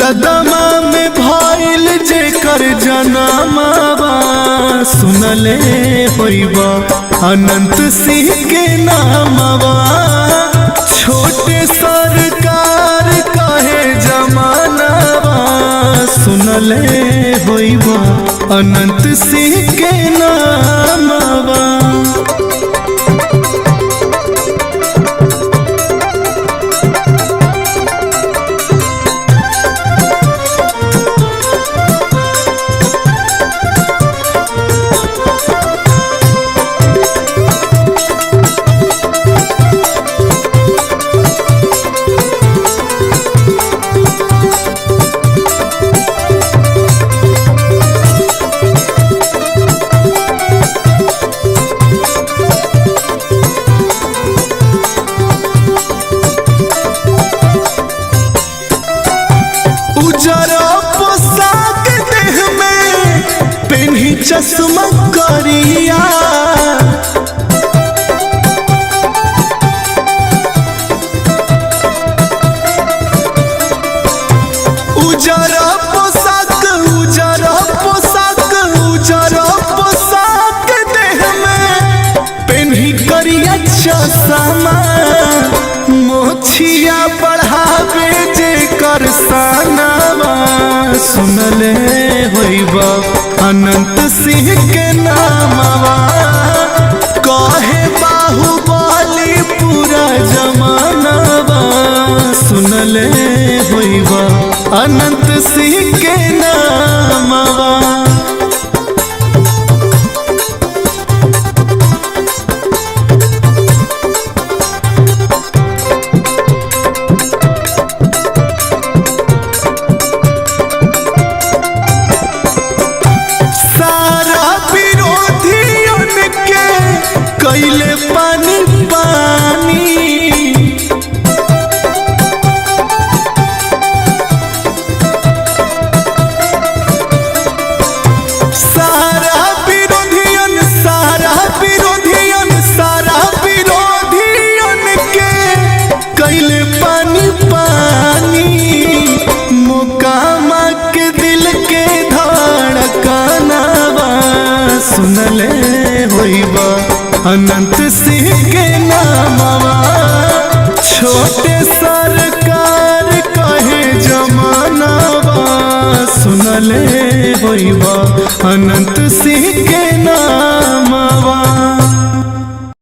लदमा में भइल जेकर जनमवा सुनले होइबा अनंत सिंह के नामवा। छोटे सरकार कहे जमानवा सुनले होइबा अनंत सिंह के नामवा। चश्मा करिया उजरा पोशाक देह में पेन्ही करिया चश्मा। मोछिया बढ़ावे जेकर सनवा सुनले होइबा अनंत सिंह के नामवा। कहे बाहुबली पूरा जमानवा सुनले होइबा अनंत सिंह के नामवा। कैले पानी पानी सारा विरोधियन के कैले पानी पानी। मोकामा के दिल के धड़कनवा सुनले होइबा अनंत सिंह के नामवा। छोटे सरकार कहे जमानवा सुनले होइबा अनंत सिंह के नामवा।